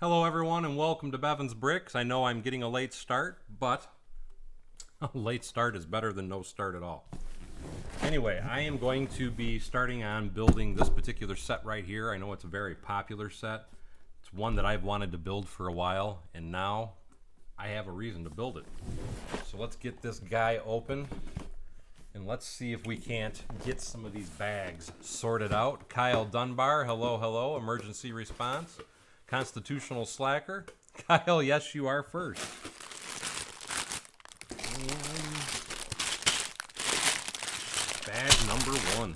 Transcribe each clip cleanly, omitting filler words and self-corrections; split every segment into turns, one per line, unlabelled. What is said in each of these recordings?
Hello everyone and welcome to Bevan's Bricks. I know I'm getting a late start, but a late start is better than no start at all. Anyway, I am going to be starting on building this particular set right here. I know it's a very popular set. It's one that I've wanted to build for a while, and now I have a reason to build it. So let's get this guy open and let's see if we can't get some of these bags sorted out. Kyle Dunbar, hello, hello, emergency response. Constitutional slacker. Kyle, yes, you are first. Bag number one.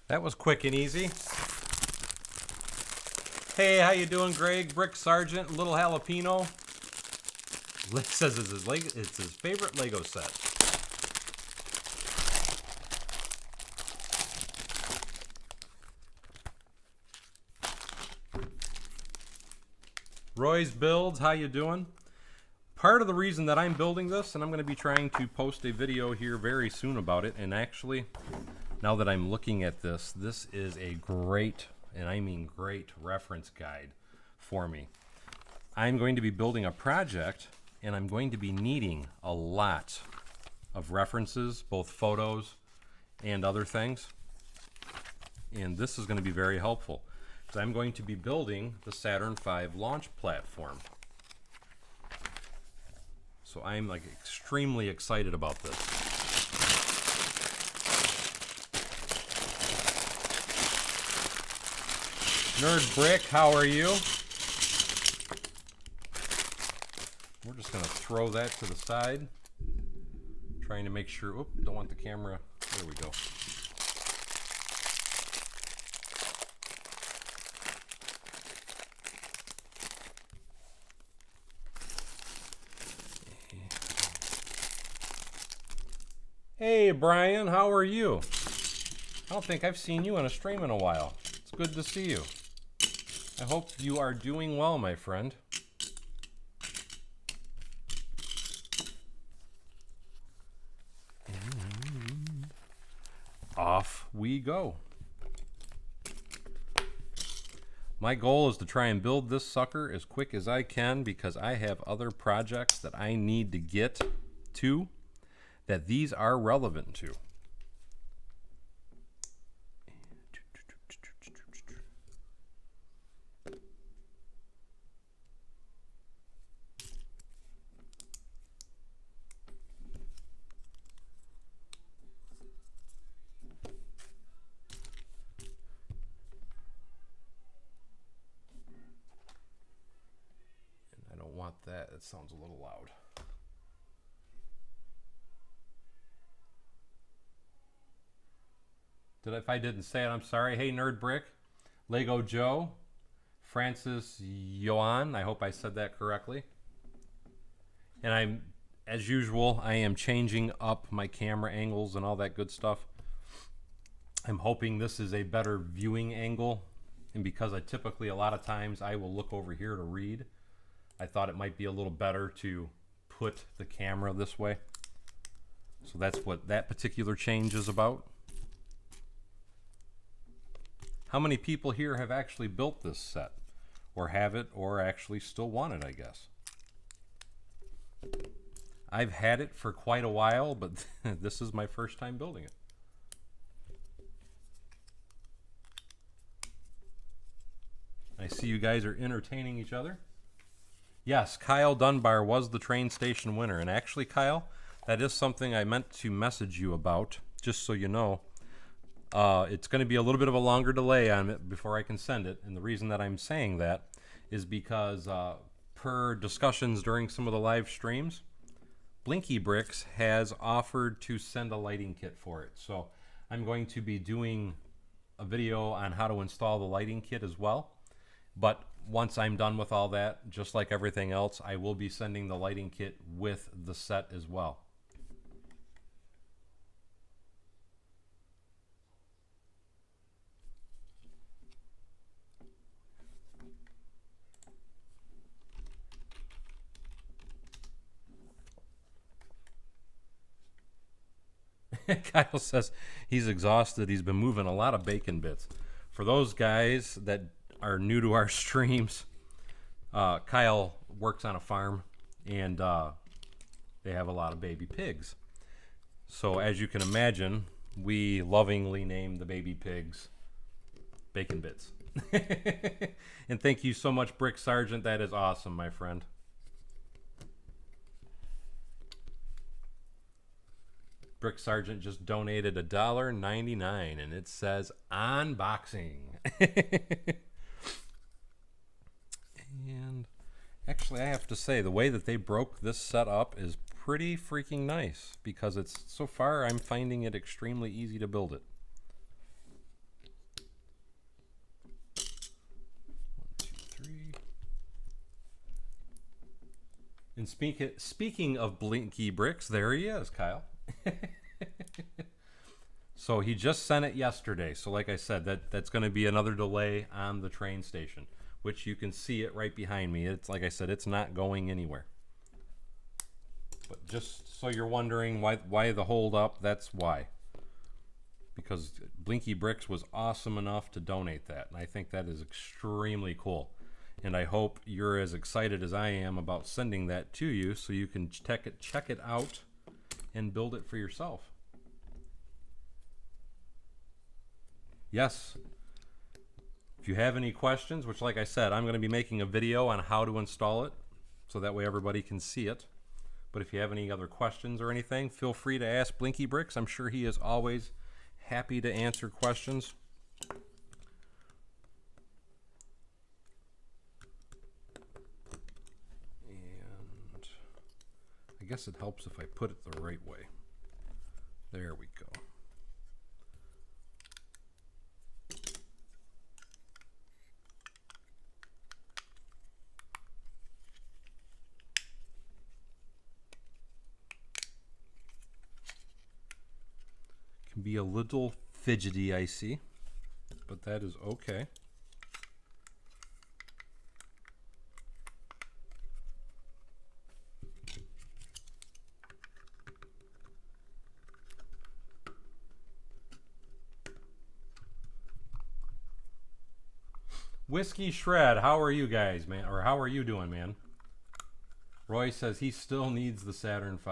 That was quick and easy. Hey, how you doing, Greg? Brick Sergeant, Little Jalapeno. Says it's his favorite Lego set. Roy's Builds, how you doing? Part of the reason that I'm building this, and I'm going to be trying to post a video here very soon about it, and actually, now that I'm looking at this, this is a great, and I mean great, reference guide for me. I'm going to be building a project, and I'm going to be needing a lot of references, both photos and other things. And this is going to be very helpful, because I'm going to be building the Saturn V launch platform. So I'm like extremely excited about this. Nerd Brick, how are you? We're just going to throw that to the side. Trying to make sure, oop, don't want the camera. There we go. Hey Brian, how are you? I don't think I've seen you on a stream in a while. It's good to see you. I hope you are doing well, my friend. And off we go. My goal is to try and build this sucker as quick as I can because I have other projects that I need to get to that these are relevant to. That sounds a little loud. If I didn't say it, I'm sorry. Hey, Nerd Brick, Lego Joe, Francis Yoan. I hope I said that correctly. And as usual, I am changing up my camera angles and all that good stuff. I'm hoping this is a better viewing angle. And because a lot of times I will look over here to read, I thought it might be a little better to put the camera this way. So that's what that particular change is about. How many people here have actually built this set? Or have it, or actually still want it, I guess? I've had it for quite a while, but this is my first time building it. I see you guys are entertaining each other. Yes, Kyle Dunbar was the train station winner. And actually, Kyle, that is something I meant to message you about, just so you know. It's going to be a little bit of a longer delay on it before I can send it. And the reason that I'm saying that is because per discussions during some of the live streams, Blinky Bricks has offered to send a lighting kit for it. So I'm going to be doing a video on how to install the lighting kit as well. But once I'm done with all that, just like everything else, I will be sending the lighting kit with the set as well. Kyle says he's exhausted. He's been moving a lot of bacon bits. For those guys that are new to our streams, Kyle works on a farm, and they have a lot of baby pigs. So as you can imagine, we lovingly name the baby pigs Bacon Bits. And thank you so much, Brick Sergeant. That is awesome, my friend. Brick Sergeant just donated $1.99, and it says unboxing. And actually, I have to say, the way that they broke this set up is pretty freaking nice, because it's, so far, I'm finding it extremely easy to build it. 1, 2, 3. And speaking of Blinky Bricks, there he is, Kyle. So he just sent it yesterday. So like I said, that's going to be another delay on the train station, which you can see it right behind me. It's like I said, it's not going anywhere. But just so you're wondering why the hold up, that's why. Because Blinky Bricks was awesome enough to donate that, and I think that is extremely cool. And I hope you're as excited as I am about sending that to you, so you can check it out and build it for yourself. Yes. If you have any questions, which like I said, I'm going to be making a video on how to install it, so that way everybody can see it. But if you have any other questions or anything, feel free to ask Blinky Bricks. I'm sure he is always happy to answer questions. And I guess it helps if I put it the right way. There we go. Can be a little fidgety, I see, but that is okay. Whiskey Shred, how are you guys, man? Or how are you doing, man? Roy says he still needs the Saturn V.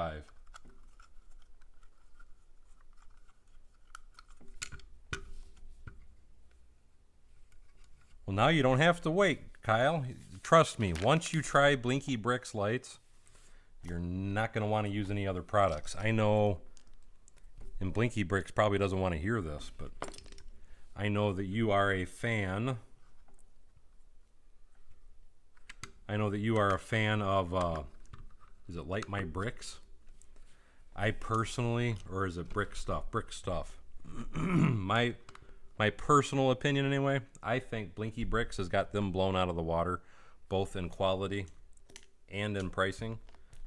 Well, now you don't have to wait, Kyle. Trust me, once you try Blinky Bricks lights, you're not going to want to use any other products. I know, and Blinky Bricks probably doesn't want to hear this, but I know that you are a fan. I know that you are a fan of, is it Light My Bricks? I personally, or is it Brick Stuff? Brick Stuff. My personal opinion anyway, I think Blinky Bricks has got them blown out of the water, both in quality and in pricing,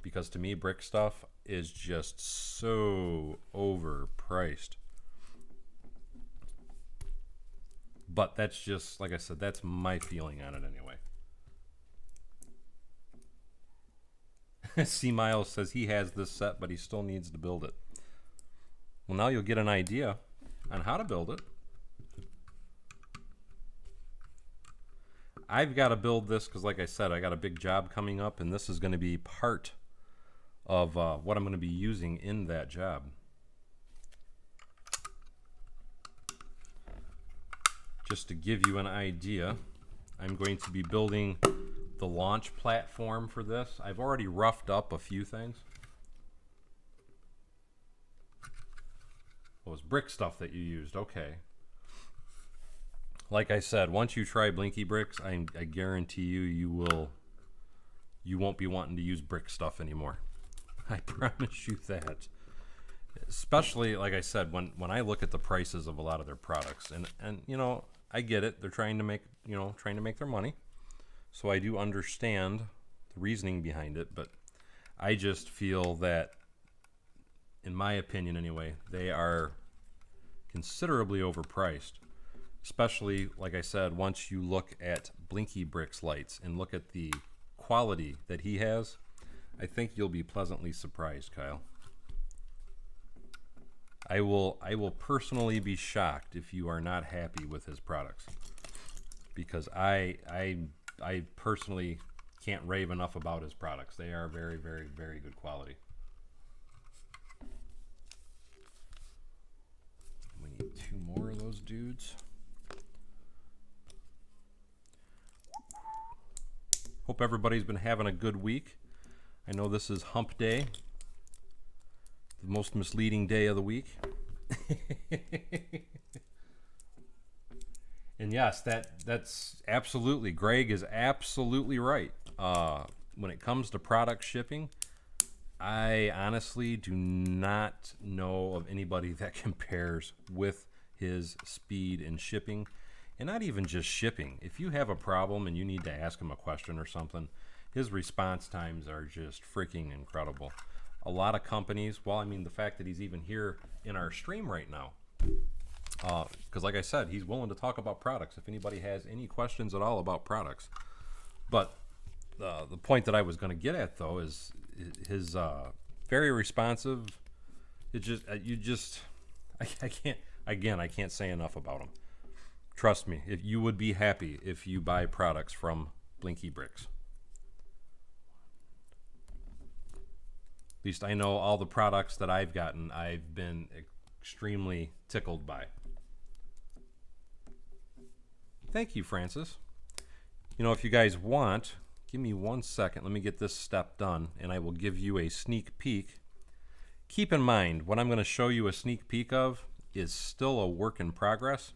because to me Brick Stuff is just so overpriced. But that's just, like I said, that's my feeling on it anyway. C. Miles says he has this set, but he still needs to build it. Well, now you'll get an idea on how to build it. I've got to build this because, like I said, I got a big job coming up, and this is going to be part of what I'm going to be using in that job. Just to give you an idea, I'm going to be building the launch platform for this. I've already roughed up a few things. Oh, it was Brick Stuff that you used. Okay. Like I said, once you try Blinky Bricks, I guarantee you won't be wanting to use Brick Stuff anymore. I promise you that. Especially, like I said, when I look at the prices of a lot of their products, and you know, I get it. They're trying to make their money. so I do understand the reasoning behind it, but I just feel that, in my opinion anyway, they are considerably overpriced. Especially, like I said, once you look at Blinky Bricks lights and look at the quality that he has, I think you'll be pleasantly surprised, Kyle. I will personally be shocked if you are not happy with his products, because I personally can't rave enough about his products. They are very, very, very good quality. We need 2 more of those dudes. Hope everybody's been having a good week. I know this is Hump Day, the most misleading day of the week. And yes, that's absolutely, Greg is absolutely right. When it comes to product shipping, I honestly do not know of anybody that compares with his speed in shipping. And not even just shipping. If you have a problem and you need to ask him a question or something, his response times are just freaking incredible. A lot of companies, well, I mean, the fact that he's even here in our stream right now, because like I said, he's willing to talk about products if anybody has any questions at all about products. But the point that I was going to get at, though, is his very responsive. It just, I can't say enough about him. Trust me, if you would be happy if you buy products from Blinky Bricks. At least I know all the products that I've gotten, I've been extremely tickled by. Thank you, Francis. You know, if you guys want, give me 1 second. Let me get this step done, and I will give you a sneak peek. Keep in mind, what I'm going to show you a sneak peek of is still a work in progress.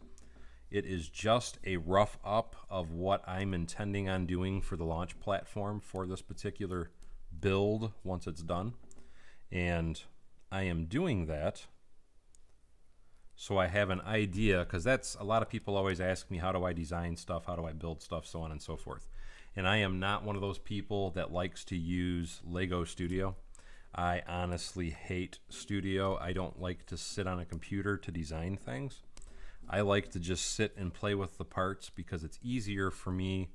It is just a rough up of what I'm intending on doing for the launch platform for this particular build once it's done. And I am doing that so I have an idea, because that's, a lot of people always ask me, how do I design stuff, how do I build stuff, so on and so forth. And I am not one of those people that likes to use Lego Studio. I honestly hate Studio. I don't like to sit on a computer to design things. I like to just sit and play with the parts because it's easier for me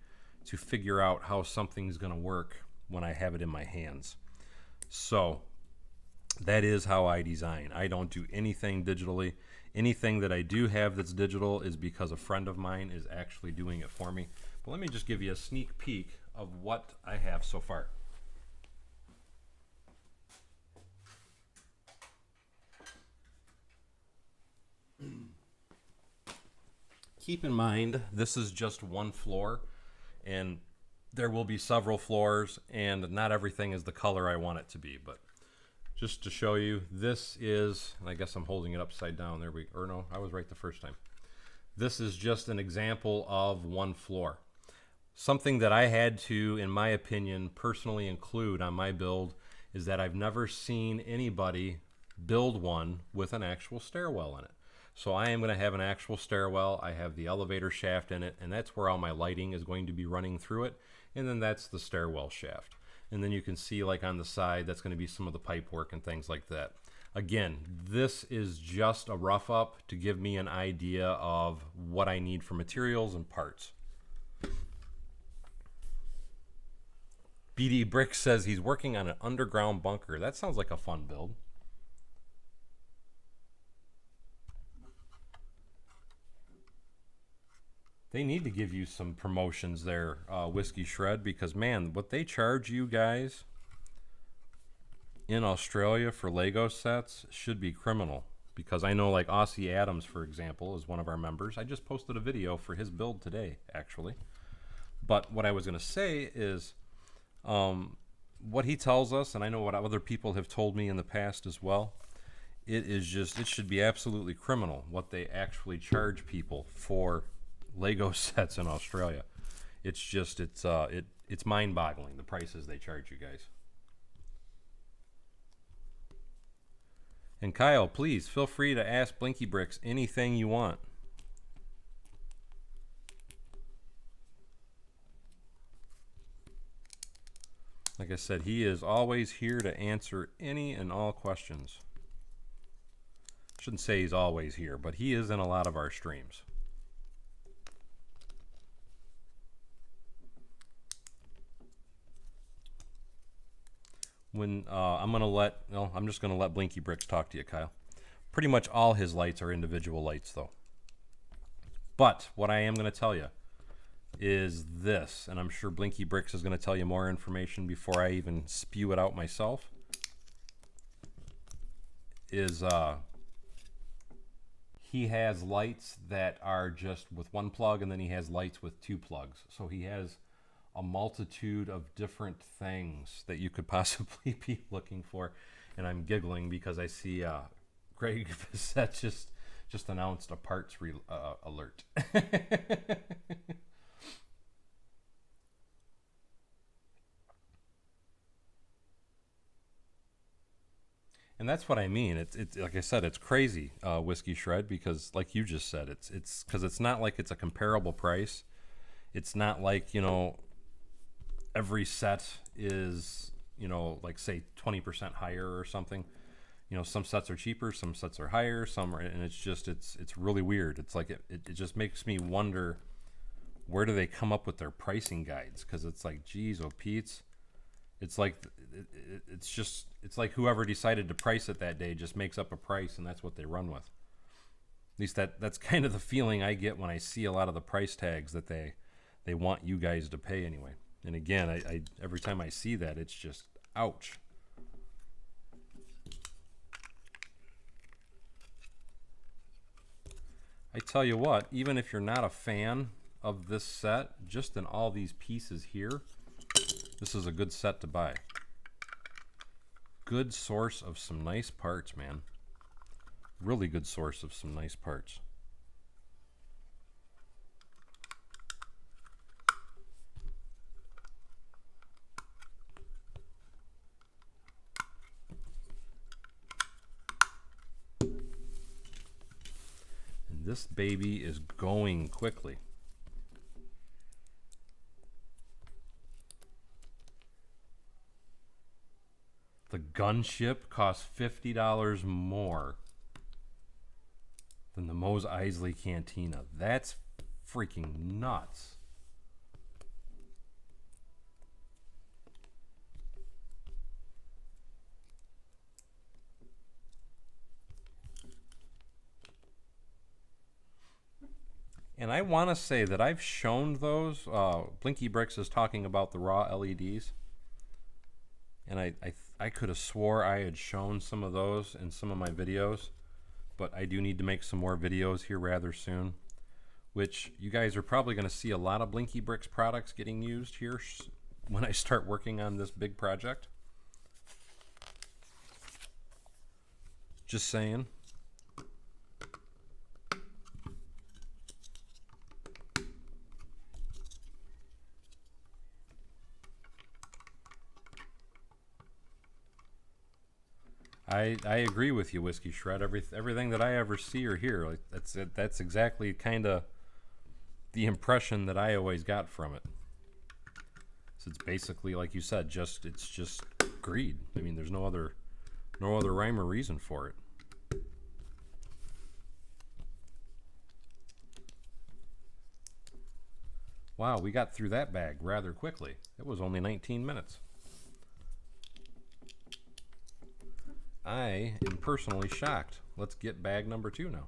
to figure out how something's going to work when I have it in my hands. So that is how I design. I don't do anything digitally. Anything that I do have that's digital is because a friend of mine is actually doing it for me. But let me just give you a sneak peek of what I have so far. Keep in mind, this is just one floor, and there will be several floors, and not everything is the color I want it to be. But just to show you, this is, and I guess I'm holding it upside down. Or no, I was right the first time. This is just an example of one floor. Something that I had to, in my opinion, personally include on my build is that I've never seen anybody build one with an actual stairwell in it. So I am going to have an actual stairwell. I have the elevator shaft in it, and that's where all my lighting is going to be running through it. And then that's the stairwell shaft. And then you can see, like on the side, that's going to be some of the pipe work and things like that. Again, this is just a rough up to give me an idea of what I need for materials and parts. BD Brick says he's working on an underground bunker. That sounds like a fun build. They need to give you some promotions there, Whiskey Shred, because, man, what they charge you guys in Australia for Lego sets should be criminal. Because I know, like, Aussie Adams, for example, is one of our members. I just posted a video for his build today, actually. But what I was going to say is what he tells us, and I know what other people have told me in the past as well, it should be absolutely criminal what they actually charge people for Lego sets in Australia. It's just, it's mind-boggling, the prices they charge you guys. And Kyle, please feel free to ask Blinky Bricks anything you want. Like I said, he is always here to answer any and all questions. Shouldn't say he's always here, but he is in a lot of our streams. When I'm just gonna let Blinky Bricks talk to you, Kyle. Pretty much all his lights are individual lights, though. But what I am gonna tell you is this, and I'm sure Blinky Bricks is gonna tell you more information before I even spew it out myself. Is he has lights that are just with one plug, and then he has lights with two plugs. So he has a multitude of different things that you could possibly be looking for. And I'm giggling because I see Greg Bissett just announced a parts alert. And that's what I mean. It's like I said, it's crazy, Whiskey Shred, because like you just said, it's because it's not like it's a comparable price. It's not like, you know, every set is, you know, like say 20% higher or something. You know, some sets are cheaper, some sets are higher, some are, and it's really weird. It's like it just makes me wonder, where do they come up with their pricing guides? Because it's like, geez, oh Pete's. It's like it's like whoever decided to price it that day just makes up a price, and that's what they run with. At least that's kind of the feeling I get when I see a lot of the price tags that they want you guys to pay anyway. And again, I every time I see that, it's just ouch. I tell you what, even if you're not a fan of this set, just in all these pieces here, this is a good set to buy. Good source of some nice parts, man. Really good source of some nice parts. And this baby is going quickly. The gunship costs $50 more than the Mos Eisley Cantina. That's freaking nuts. And I want to say that I've shown those. Blinky Bricks is talking about the raw LEDs. And I could have swore I had shown some of those in some of my videos, but I do need to make some more videos here rather soon, which you guys are probably going to see a lot of Blinky Bricks products getting used here when I start working on this big project. Just saying. I agree with you, Whiskey Shred. Everything that I ever see or hear, like, that's exactly kind of the impression that I always got from it. So it's basically, like you said, it's just greed. I mean, there's no other rhyme or reason for it. Wow, we got through that bag rather quickly. It was only 19 minutes. I am personally shocked. Let's get bag number 2 now.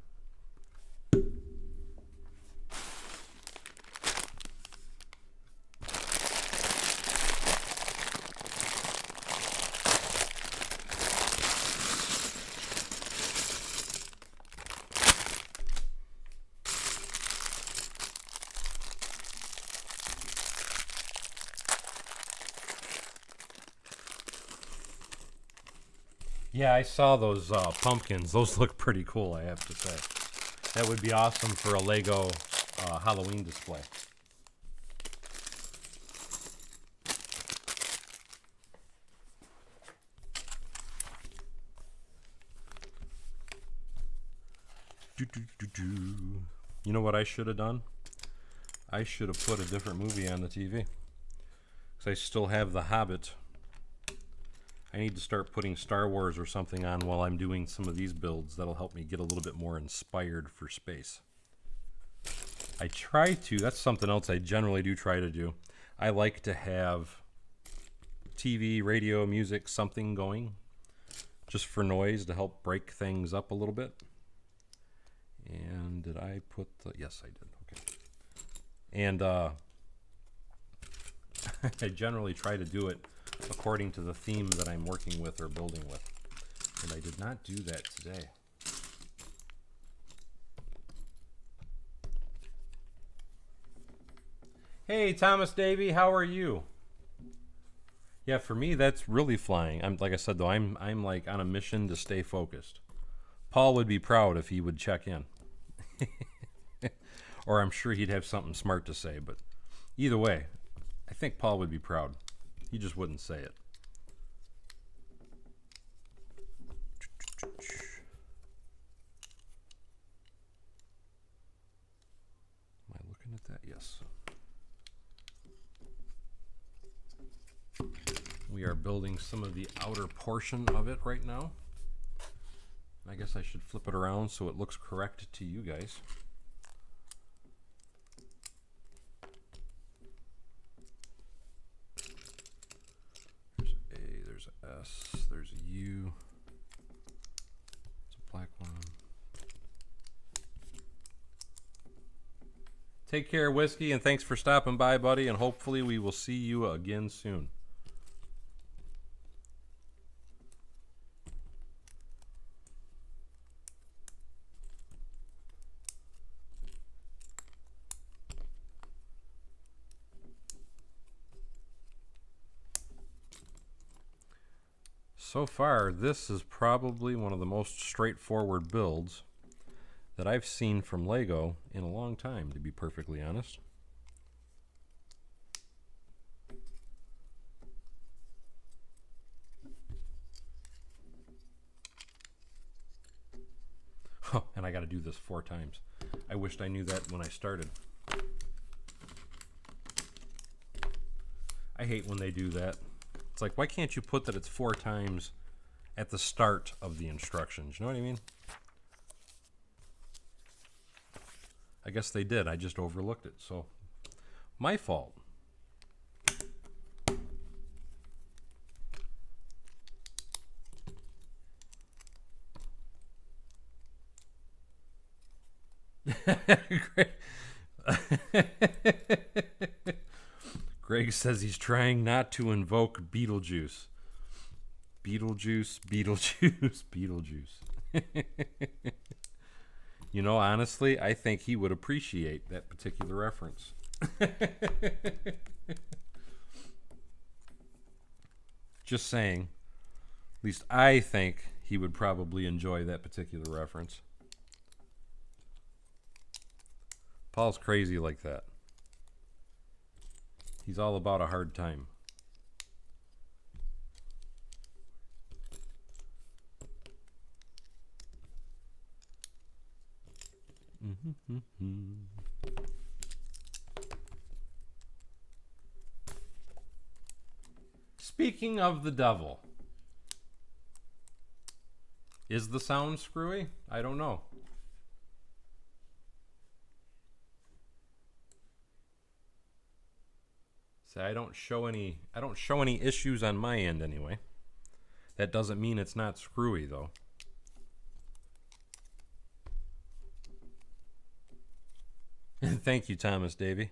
Yeah, I saw those pumpkins. Those look pretty cool, I have to say. That would be awesome for a Lego Halloween display. You know what I should have done? I should have put a different movie on the TV. Because I still have The Hobbit I need to start putting Star Wars or something on while I'm doing some of these builds. That'll help me get a little bit more inspired for space. I try to, that's something else I generally do try to do. I like to have TV, radio, music, something going just for noise to help break things up a little bit. And did I put the, yes I did, okay. And I generally try to do it according to the theme that I'm working with or building with. And I did not do that today. Hey Thomas Davey, how are you? Yeah, for me that's really flying. I'm like I said though, I'm like on a mission to stay focused. Paul would be proud if he would check in. Or I'm sure he'd have something smart to say, but either way, I think Paul would be proud. He just wouldn't say it. Am I looking at that? Yes. We are building some of the outer portion of it right now. I guess I should flip it around so it looks correct to you guys. There's A, there's a S, there's a U. It's a black one. Take care, Whiskey, and thanks for stopping by, buddy, and hopefully we will see you again soon. So far, this is probably one of the most straightforward builds that I've seen from Lego in a long time, to be perfectly honest. Oh, and I got to do this 4 times. I wished I knew that when I started. I hate when they do that. It's like, why can't you put that it's 4 times at the start of the instructions? You know what I mean? I guess they did. I just overlooked it. So, my fault. Greg says he's trying not to invoke Beetlejuice. Beetlejuice, Beetlejuice, Beetlejuice. You know, honestly, I think he would appreciate that particular reference. Just saying. At least I think he would probably enjoy that particular reference. Paul's crazy like that. He's all about a hard time. Speaking of the devil, is the sound screwy? I don't know. See, I don't show any issues on my end anyway. That doesn't mean it's not screwy though. Thank you, Thomas Davey.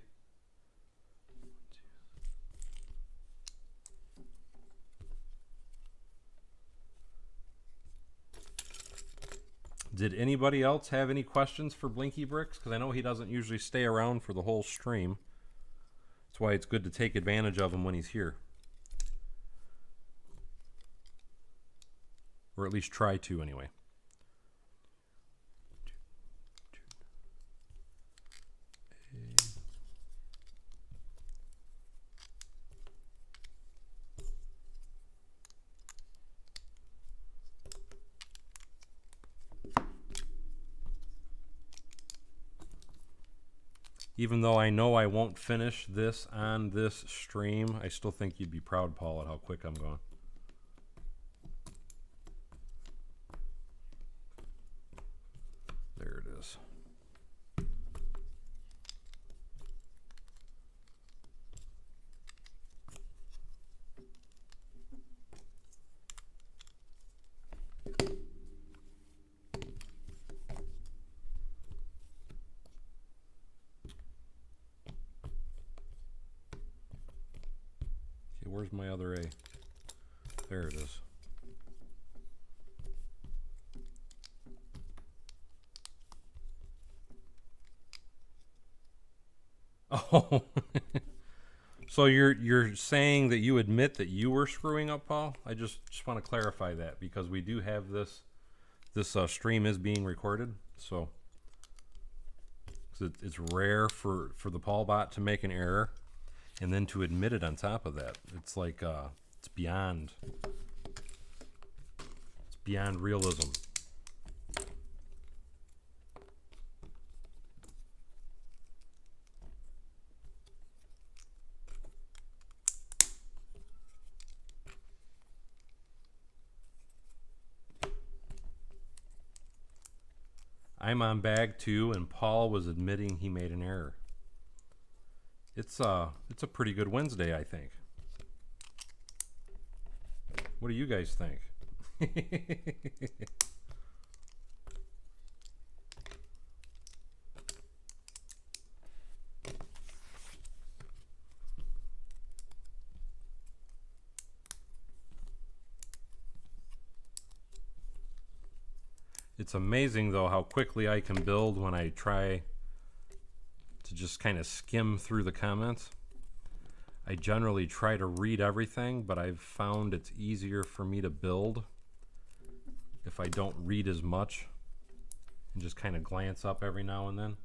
Did anybody else have any questions for Blinky Bricks? Because I know he doesn't usually stay around for the whole stream. That's why it's good to take advantage of him when he's here. Or at least try to, anyway. Even though I know I won't finish this on this stream, I still think you'd be proud, Paul, at how quick I'm going. Okay, where's my other A? There it is. Oh. So you're saying that you admit that you were screwing up, Paul? I just want to clarify that, because we do have this stream is being recorded, so it's rare for the Paul bot to make an error and then to admit it on top of that. It's like it's beyond realism. I'm on bag 2, and Paul was admitting he made an error. It's a pretty good Wednesday, I think. What do you guys think? It's amazing, though, how quickly I can build when I try to just kind of skim through the comments. I generally try to read everything, but I've found it's easier for me to build if I don't read as much and just kind of glance up every now and then.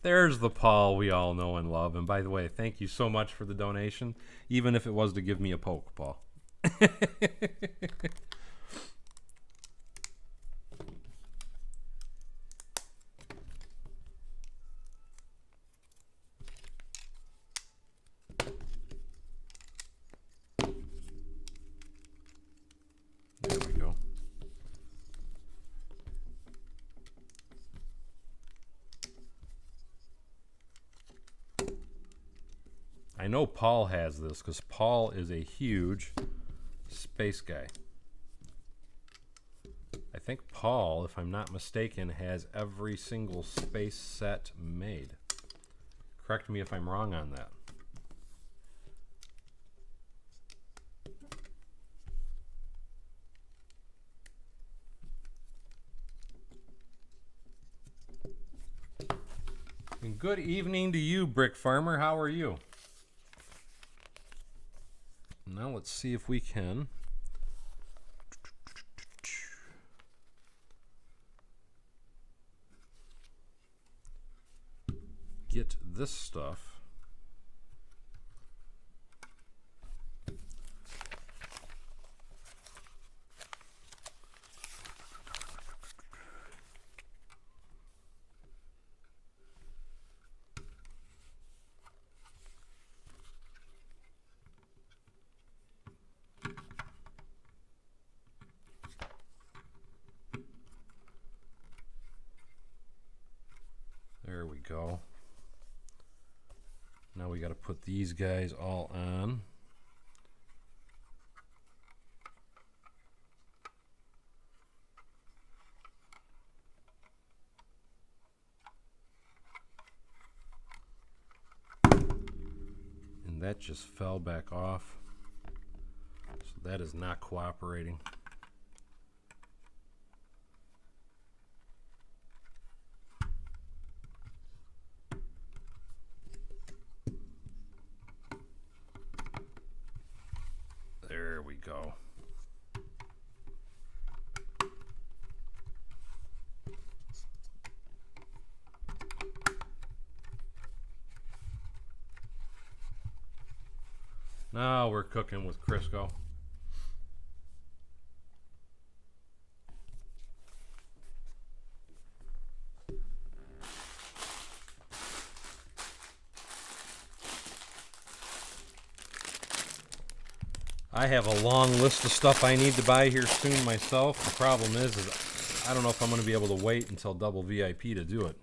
There's the Paul we all know and love. And by the way, thank you so much for the donation, even if it was to give me a poke, Paul. There we go. I know Paul has this because Paul is a huge space guy. I think Paul, if I'm not mistaken, has every single space set made. Correct me if I'm wrong on that. And good evening to you, Brick Farmer. How are you? Now let's see if we can get this stuff There we go. Now we got to put these guys all on. And that just fell back off. So that is not cooperating. There we go. Now we're cooking with Crisco. I have a long list of stuff I need to buy here soon myself. The problem is I don't know if I'm going to be able to wait until double VIP to do it.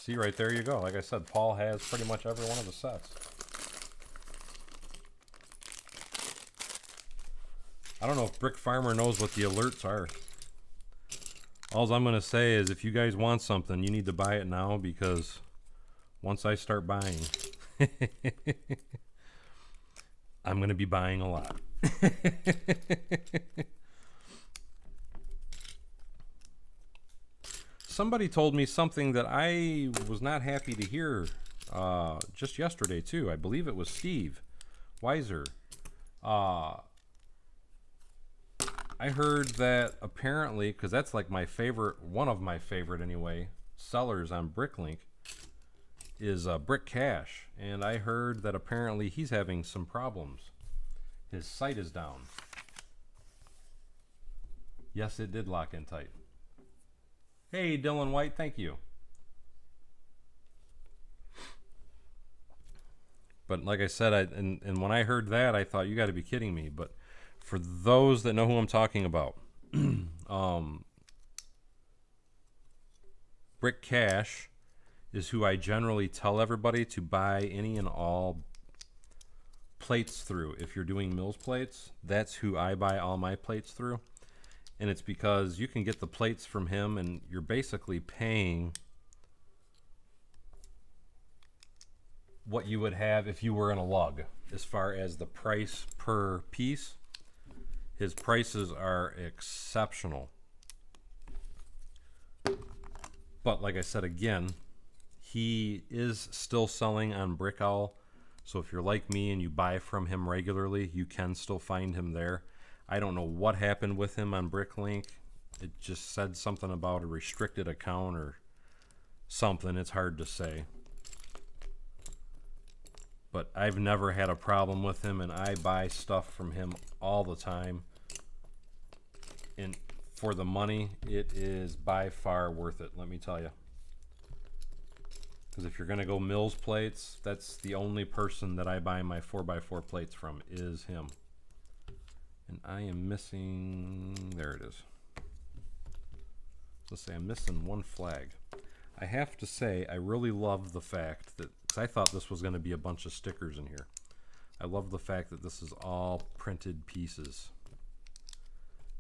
See, right there you go. Like I said, Paul has pretty much every one of the sets. I don't know if Brick Farmer knows what the alerts are. All I'm going to say is if you guys want something, you need to buy it now, because once I start buying, I'm going to be buying a lot. Somebody told me something that I was not happy to hear just yesterday too. I believe it was Steve Weiser. I heard that apparently, because that's like my favorite, one of my favorite anyway, sellers on Bricklink is Brick Cash, and I heard that apparently he's having some problems. His site is down. Yes, it did lock in tight. Hey, Dylan White, thank you. But like I said, and when I heard that, I thought, you got to be kidding me. But for those that know who I'm talking about, Brick Cash is who I generally tell everybody to buy any and all plates through. If you're doing Mills plates, that's who I buy all my plates through. And it's because you can get the plates from him and you're basically paying what you would have if you were in a lug. As far as the price per piece, his prices are exceptional. But like I said again, he is still selling on Brick Owl. So if you're like me and you buy from him regularly, you can still find him there. I don't know what happened with him on Bricklink. It just said something about a restricted account or something. It's hard to say. But I've never had a problem with him, and I buy stuff from him all the time. And for the money, it is by far worth it, let me tell you. Because if you're going to go Mills plates, that's the only person that I buy my 4x4 plates from, is him. And I am missing, there it is. Let's say I'm missing one flag. I have to say, I really love the fact that, because I thought this was going to be a bunch of stickers in here. I love the fact that this is all printed pieces.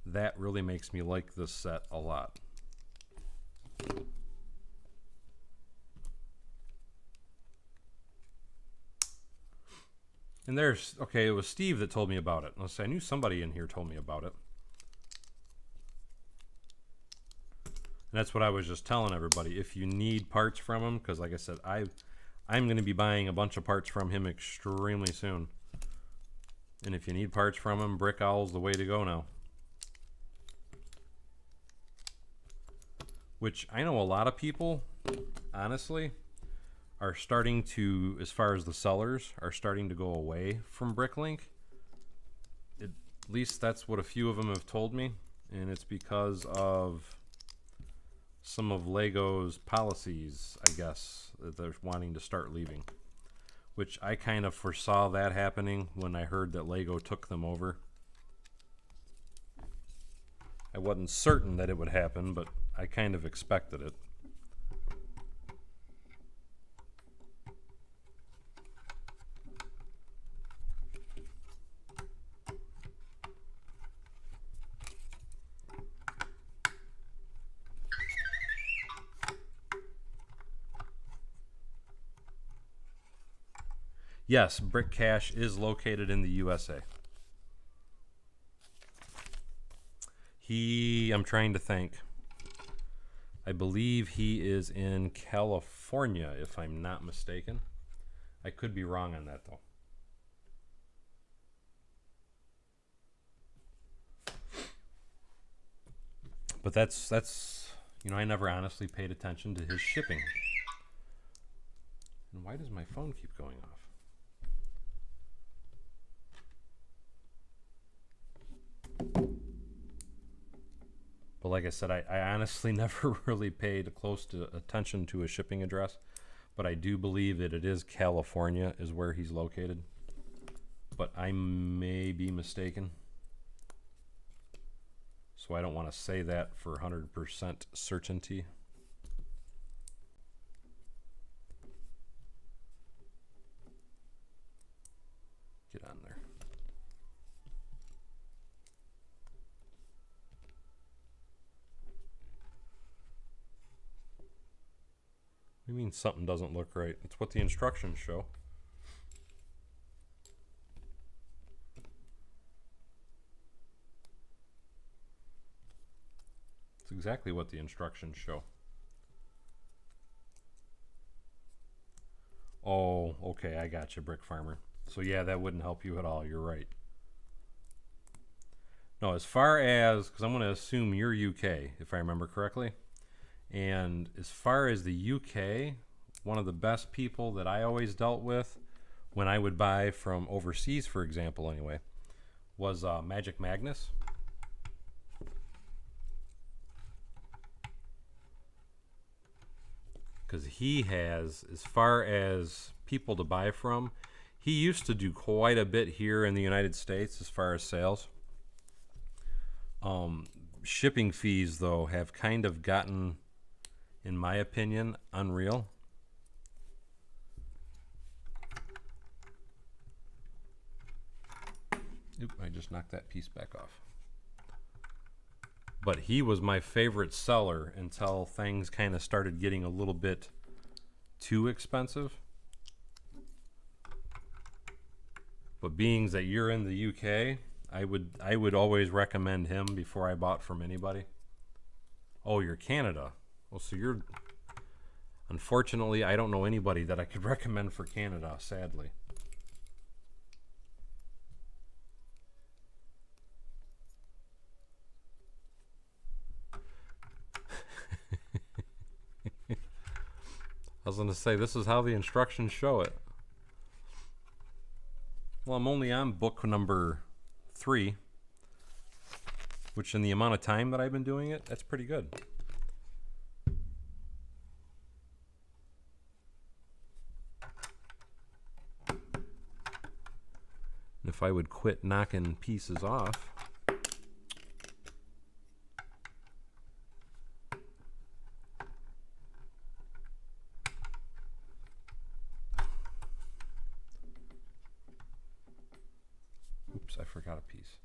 That really makes me like this set a lot. And there's, okay, it was Steve that told me about it. Let's say I knew somebody in here told me about it. And that's what I was just telling everybody. If you need parts from him, because like I said, I'm going to be buying a bunch of parts from him extremely soon. And if you need parts from him, Brick Owl's the way to go now. Which I know a lot of people, honestly, are starting to, as far as the sellers, are starting to go away from Bricklink. At least that's what a few of them have told me. And it's because of some of Lego's policies, I guess, that they're wanting to start leaving. Which I kind of foresaw that happening when I heard that Lego took them over. I wasn't certain that it would happen, but I kind of expected it. Yes, Brick Cash is located in the USA. I'm trying to think. I believe he is in California, if I'm not mistaken. I could be wrong on that, though. But that's you know, I never honestly paid attention to his shipping. And why does my phone keep going off? But like I said, I honestly never really paid close to attention to his shipping address. But I do believe that it is California is where he's located. But I may be mistaken. So I don't want to say that for 100% certainty. Get on there. when something doesn't look right. It's what the instructions show. It's exactly what the instructions show. Oh, okay, I got you, Brick Farmer. So yeah, that wouldn't help you at all. You're right. No, as far as, because I'm going to assume you're UK, if I remember correctly. And as far as the UK, one of the best people that I always dealt with when I would buy from overseas, for example, anyway, was Magic Magnus. Because he has, as far as people to buy from, he used to do quite a bit here in the United States as far as sales. Shipping fees, though, have kind of gotten, in my opinion, unreal. Oop, I just knocked that piece back off. But he was my favorite seller until things kind of started getting a little bit too expensive. But being that you're in the UK, I would always recommend him before I bought from anybody. Oh, you're Canada. Well, so you're... Unfortunately, I don't know anybody that I could recommend for Canada, sadly. I was going to say, this is how the instructions show it. Well, I'm only on book number 3, which in the amount of time that I've been doing it, that's pretty good. And if I would quit knocking pieces off, oops, I forgot a piece.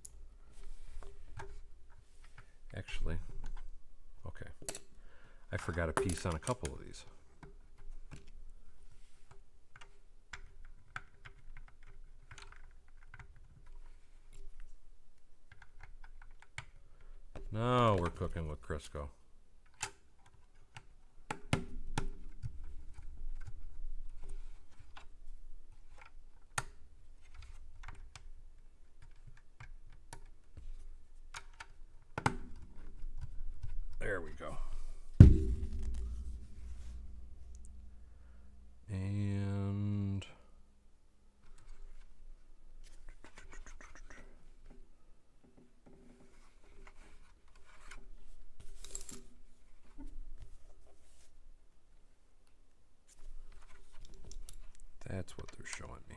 Actually, okay. I forgot a piece on a couple of these. Now we're cooking with Crisco. There we go. And that's what they're showing me.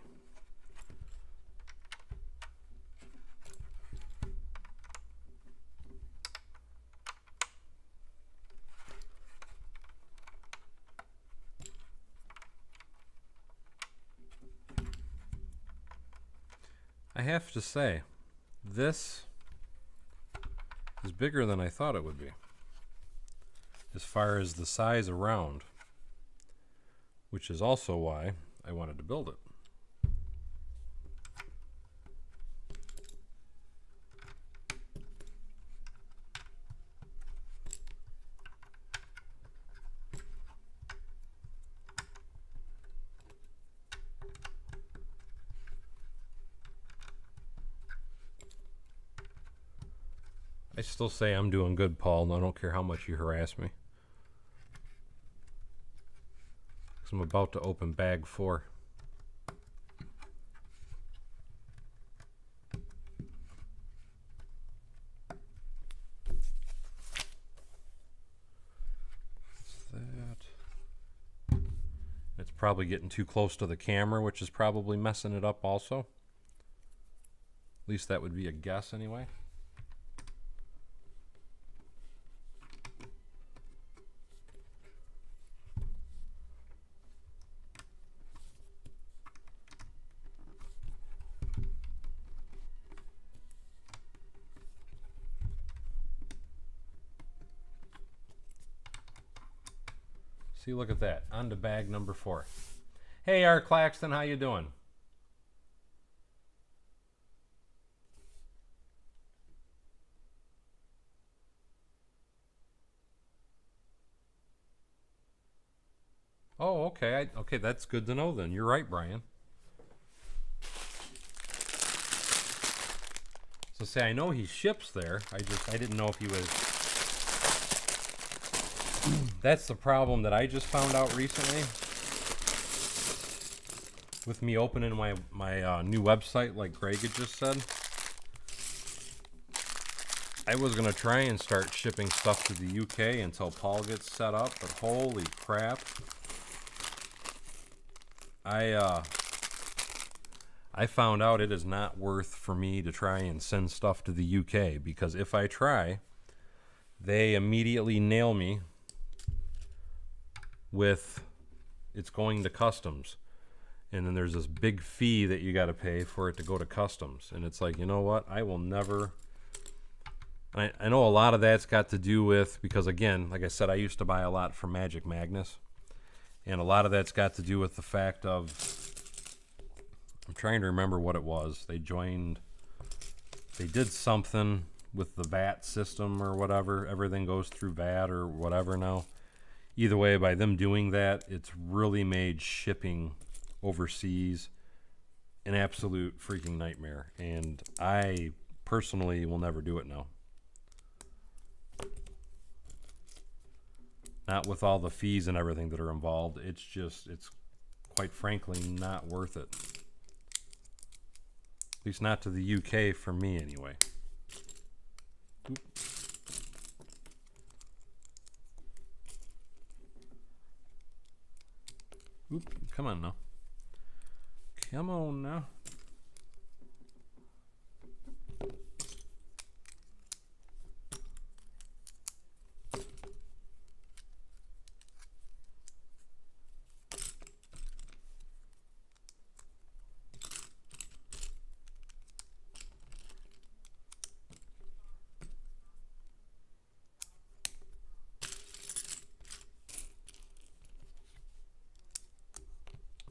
I have to say, this is bigger than I thought it would be, as far as the size around, which is also why I wanted to build it. I still say I'm doing good, Paul, and I don't care how much you harass me. Because I'm about to open bag 4. That. It's probably getting too close to the camera, which is probably messing it up also. At least that would be a guess anyway. See, look at that. On to bag number 4. Hey, R. Claxton, how you doing? Oh, okay. Okay, that's good to know then. You're right, Brian. So say I know he ships there. I didn't know if he was. That's the problem that I just found out recently with me opening my new website, like Greg had just said. I was gonna try and start shipping stuff to the UK until Paul gets set up, but holy crap! I found out it is not worth for me to try and send stuff to the UK, because if I try, they immediately nail me with it's going to customs. And then there's this big fee that you got to pay for it to go to customs. And it's like, you know what? I will never... I know a lot of that's got to do with, because again, like I said, I used to buy a lot from Magic Magnus. And a lot of that's got to do with the fact of... I'm trying to remember what it was. They did something with the VAT system or whatever. Everything goes through VAT or whatever now. Either way, by them doing that, it's really made shipping overseas an absolute freaking nightmare. And I personally will never do it now. Not with all the fees and everything that are involved. It's quite frankly not worth it. At least not to the UK for me anyway. Oop. Oop, come on now. Come on now.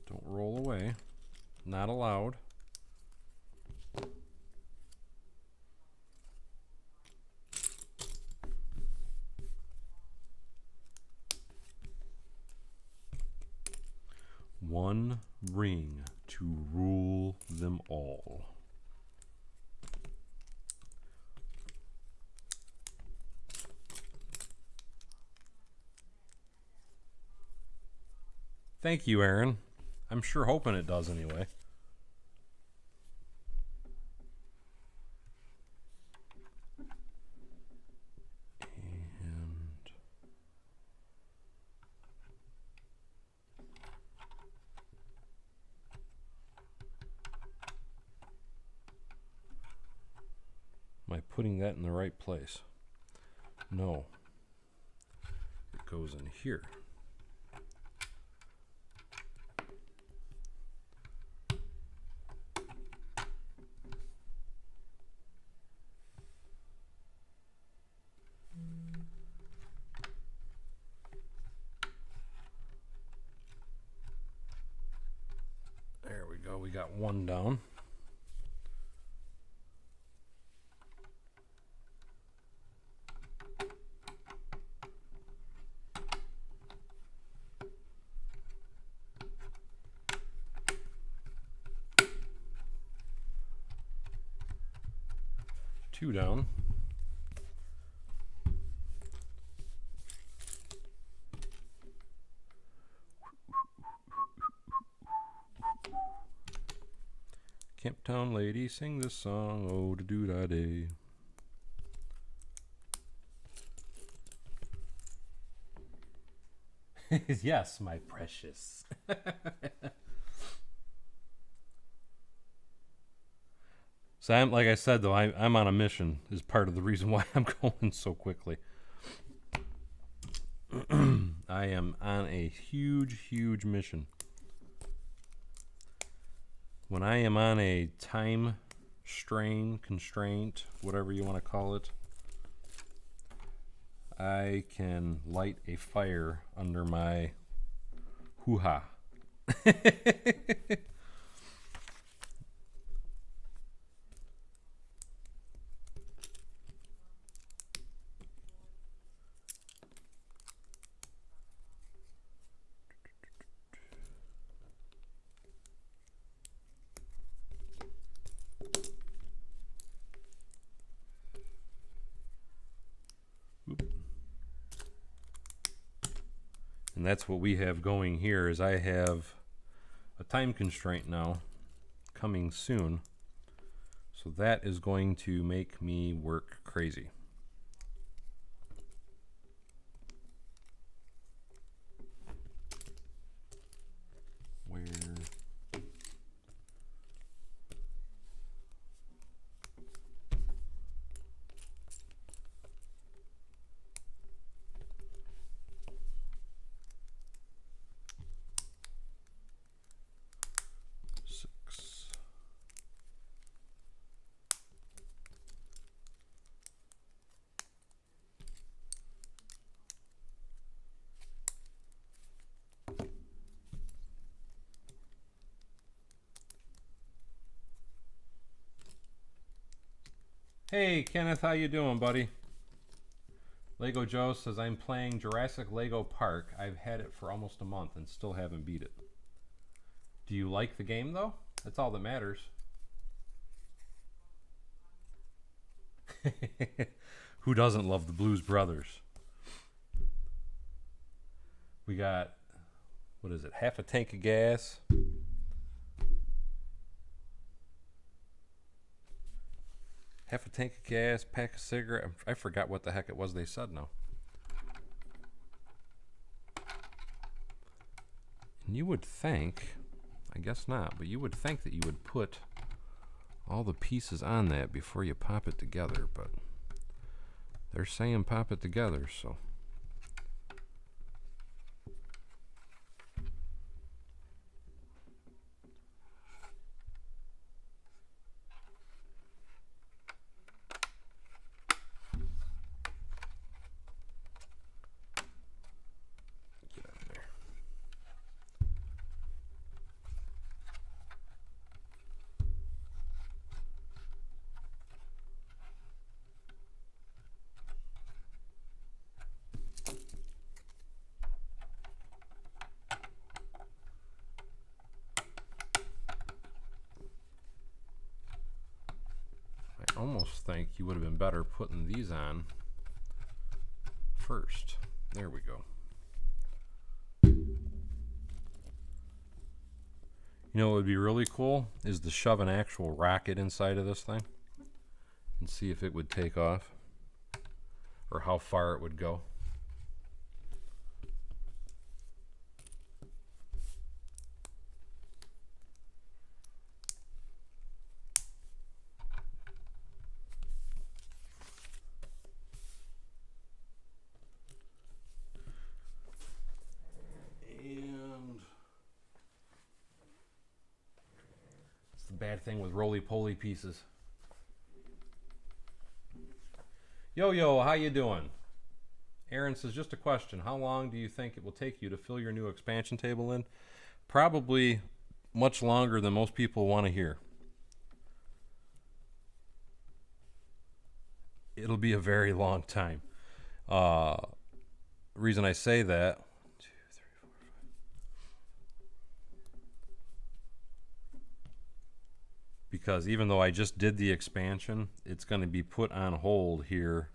Don't roll away. Not allowed. One ring to rule them all. Thank you, Aaron. I'm sure hoping it does anyway. And am I putting that in the right place? No. It goes in here. There we go. We got one down. Two down. Camptown lady, sing this song, oh da doo da day. Yes, my precious. So I'm, like I said though, I'm on a mission is part of the reason why I'm going so quickly. I am on a huge mission. When I am on a time strain, constraint, whatever you want to call it, I can light a fire under my hoo-ha. And that's what we have going here is I have a time constraint now coming soon. So that is going to make me work crazy. Where? Hey Kenneth, how you doing, buddy? Lego Joe says I'm playing Jurassic Lego Park. I've had it for almost a month and still haven't beat it. Do you like the game though? That's all that matters. Who doesn't love the Blues Brothers? We got, what is it, half a tank of gas. Half a tank of gas, pack of cigarette. I forgot what the heck it was they said now. And you would think, I guess not, but you would think that you would put all the pieces on that before you pop it together, but they're saying pop it together, so. I almost think you would have been better putting these on first. There we go. You know what would be really cool is to shove an actual rocket inside of this thing and see if it would take off or how far it would go. Bad thing with roly-poly pieces. Yo, how you doing? Aaron says, just a question. How long do you think it will take you to fill your new expansion table in? Probably much longer than most people want to hear. It'll be a very long time. Reason I say that, because even though I just did the expansion, it's going to be put on hold here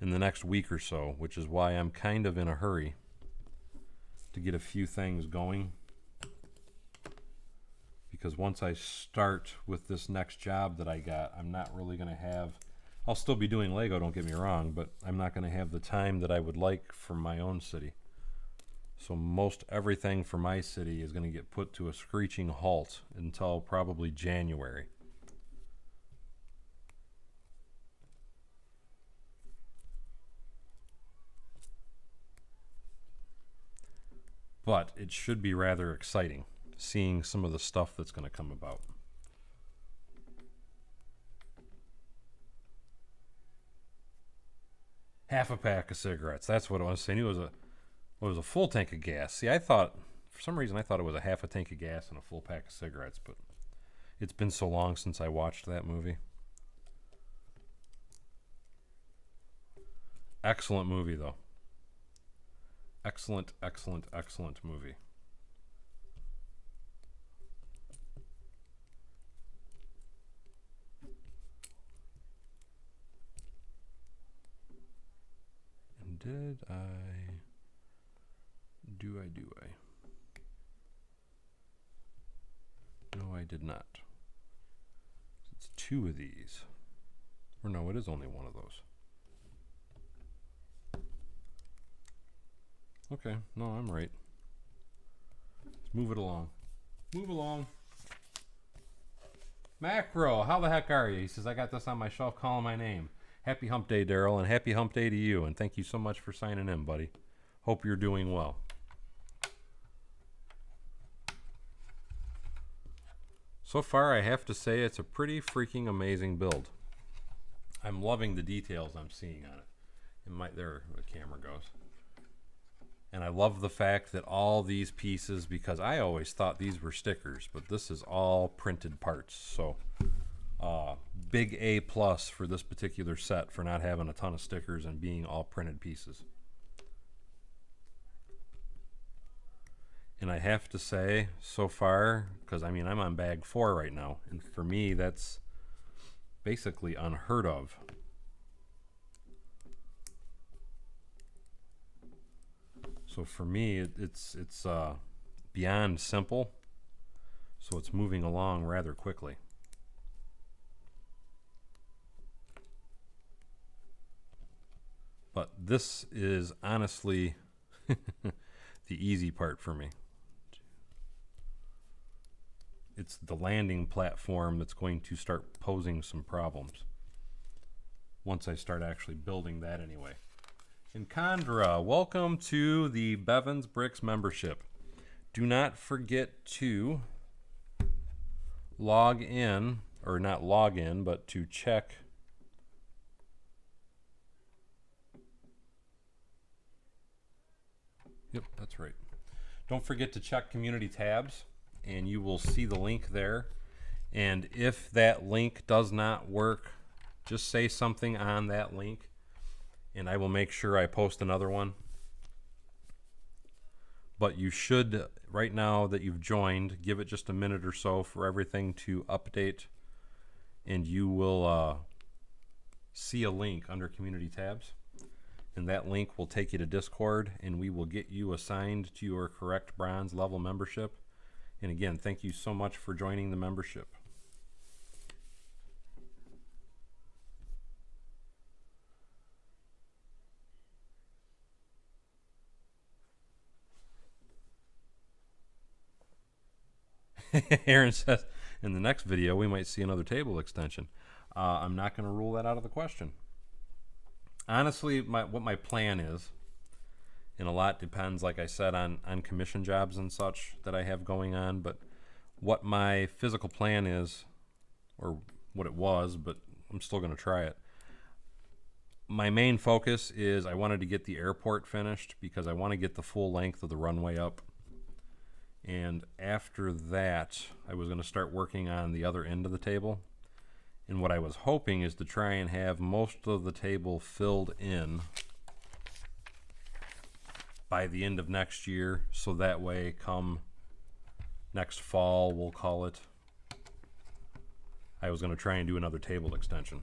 in the next week or so, which is why I'm kind of in a hurry to get a few things going. Because once I start with this next job that I got, I'm not really going to have, I'll still be doing Lego, don't get me wrong, but I'm not going to have the time that I would like for my own city. So most everything for my city is going to get put to a screeching halt until probably January. But it should be rather exciting seeing some of the stuff that's going to come about. Half a pack of cigarettes. That's what I was saying. It was a full tank of gas. See, I thought, for some reason, I thought it was a half a tank of gas and a full pack of cigarettes, but it's been so long since I watched that movie. Excellent movie, though. Excellent, excellent, excellent movie. And do I? No, I did not. It's 2 of these. Or no, it is only 1 of those. Okay, no, I'm right. Let's move it along. Move along. Macro, how the heck are you? He says, I got this on my shelf calling my name. Happy Hump Day, Daryl, and happy Hump Day to you, and thank you so much for signing in, buddy. Hope you're doing well. So far, I have to say it's a pretty freaking amazing build. I'm loving the details I'm seeing on it. There the camera goes. And I love the fact that all these pieces, because I always thought these were stickers, but this is all printed parts. So big A plus for this particular set for not having a ton of stickers and being all printed pieces. And I have to say, so far, because I mean I'm on bag 4 right now, and for me that's basically unheard of. So for me, it's beyond simple. So it's moving along rather quickly. But this is honestly the easy part for me. It's the landing platform that's going to start posing some problems once I start actually building that anyway. And Condra, welcome to the Bevins Bricks membership. Do not forget to log in, or not log in, but to check Yep, that's right. Don't forget to check community tabs, and you will see the link there. And if that link does not work, just say something on that link, and I will make sure I post another one. But you should, right now that you've joined, give it just a minute or so for everything to update, and you will see a link under community tabs. And that link will take you to Discord, and we will get you assigned to your correct bronze level membership. And again, thank you so much for joining the membership. Aaron says, in the next video, we might see another table extension. I'm not going to rule that out of the question. Honestly, what my plan is, and a lot depends, like I said, on commission jobs and such that I have going on, but what my physical plan is, or what it was, but I'm still going to try it. My main focus is I wanted to get the airport finished because I want to get the full length of the runway up. And after that, I was going to start working on the other end of the table. And what I was hoping is to try and have most of the table filled in by the end of next year, so that way come next fall, we'll call it, I was going to try and do another table extension.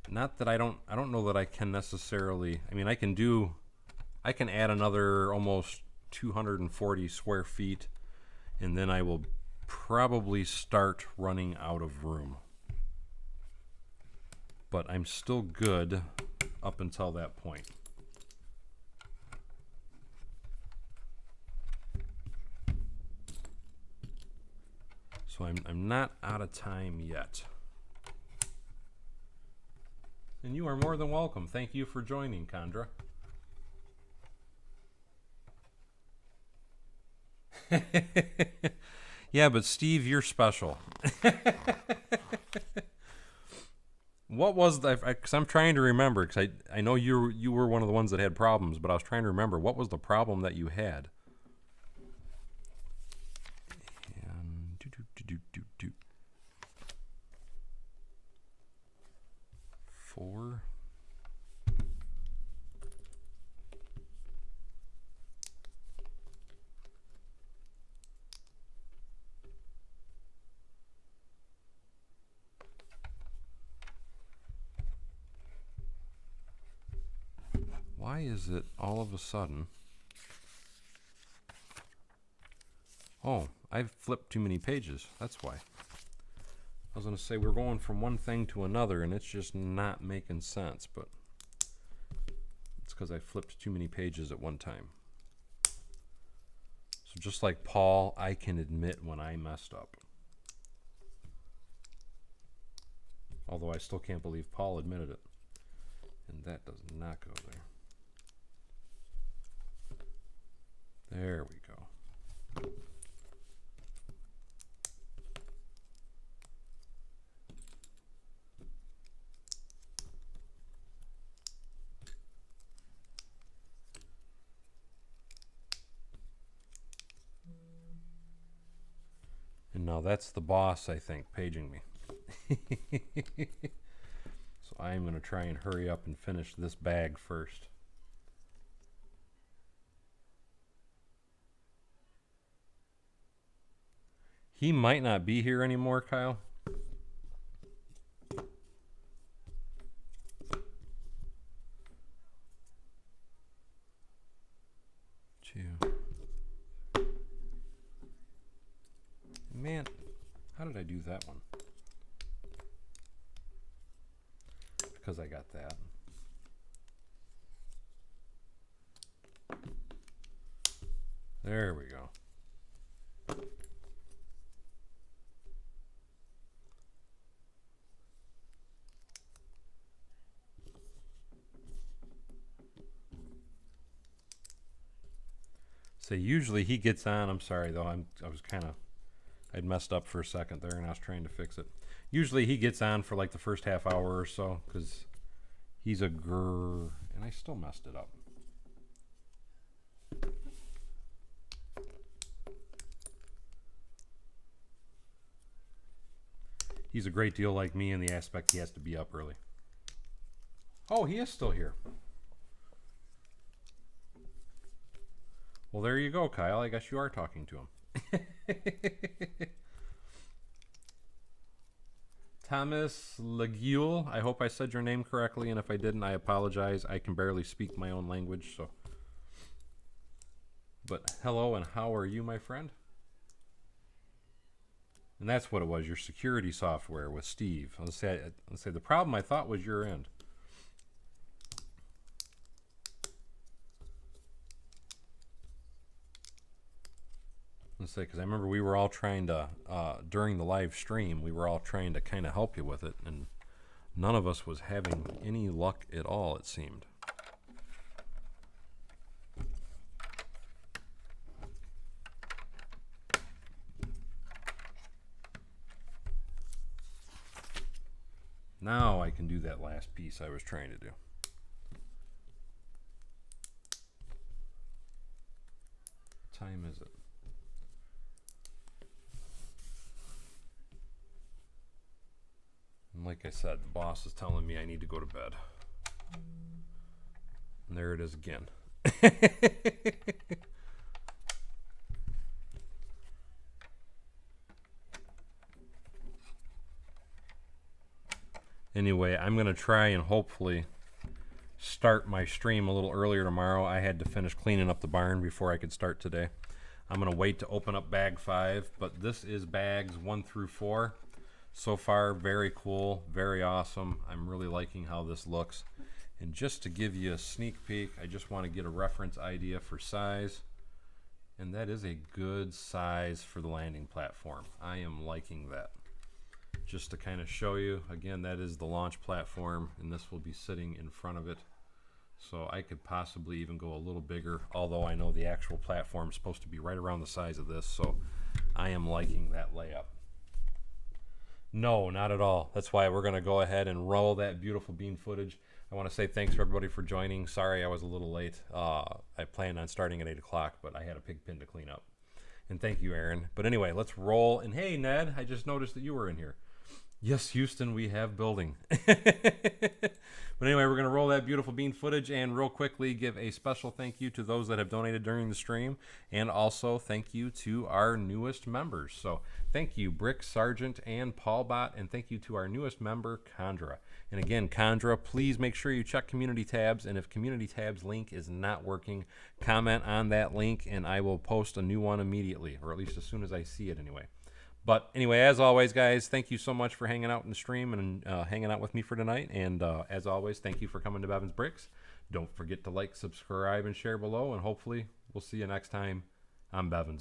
Not that I don't know that I can necessarily, I mean, I can add another almost 240 square feet, and then I will probably start running out of room. But I'm still good up until that point. So I'm not out of time yet. And you are more than welcome. Thank you for joining, Condra. Yeah, but Steve, you're special. What what was the? Because I'm trying to remember. Because I know you were one of the ones that had problems, but I was trying to remember what was the problem that you had. And do. 4. Why is it all of a sudden? Oh, I've flipped too many pages. That's why. I was going to say we're going from one thing to another and it's just not making sense, but it's because I flipped too many pages at one time. So just like Paul, I can admit when I messed up. Although I still can't believe Paul admitted it. And that does not go there. There we go. And now that's the boss, I think, paging me. So I'm going to try and hurry up and finish this bag first. He might not be here anymore, Kyle. Man, how did I do that one? Because I got that. There we go. So usually he gets on. I'm sorry though. I'd messed up for a second there and I was trying to fix it. Usually he gets on for like the first half hour or so because he's a grrr, and I still messed it up. He's a great deal like me in the aspect he has to be up early. Oh, he is still here. Well, there you go, Kyle. I guess you are talking to him. Thomas Leguel. I hope I said your name correctly, and if I didn't, I apologize. I can barely speak my own language, so. But hello, and how are you, my friend? And that's what it was, your security software with Steve. Let's say the problem I thought was your end. Let's say, because I remember we were all trying to, during the live stream, we were all trying to kind of help you with it, and none of us was having any luck at all, it seemed. Now I can do that last piece I was trying to do. What time is it? And like I said, the boss is telling me I need to go to bed. And there it is again. Anyway, I'm going to try and hopefully start my stream a little earlier tomorrow. I had to finish cleaning up the barn before I could start today. I'm going to wait to open up bag 5, but this is bags 1 through 4. So far, very cool, very awesome. I'm really liking how this looks. And just to give you a sneak peek, I just want to get a reference idea for size. And that is a good size for the landing platform. I am liking that. Just to kind of show you, again, that is the launch platform, and this will be sitting in front of it. So I could possibly even go a little bigger, although I know the actual platform is supposed to be right around the size of this, so I am liking that layup. No, not at all. That's why we're going to go ahead and roll that beautiful bean footage. I want to say thanks for everybody for joining. Sorry I was a little late. I planned on starting at 8 o'clock, but I had a pig pen to clean up. And thank you, Aaron. But anyway, let's roll. And hey, Ned, I just noticed that you were in here. Yes, Houston, we have building. But anyway, we're going to roll that beautiful bean footage and real quickly give a special thank you to those that have donated during the stream, and also thank you to our newest members. So thank you, Brick Sargent and Paul Bot, and thank you to our newest member, Condra. And again, Condra, please make sure you check community tabs, and if community tabs link is not working, comment on that link and I will post a new one immediately, or at least as soon as I see it anyway. But anyway, as always, guys, thank you so much for hanging out in the stream and hanging out with me for tonight. And as always, thank you for coming to Bevan's Bricks. Don't forget to like, subscribe, and share below. And hopefully, we'll see you next time on Bevan's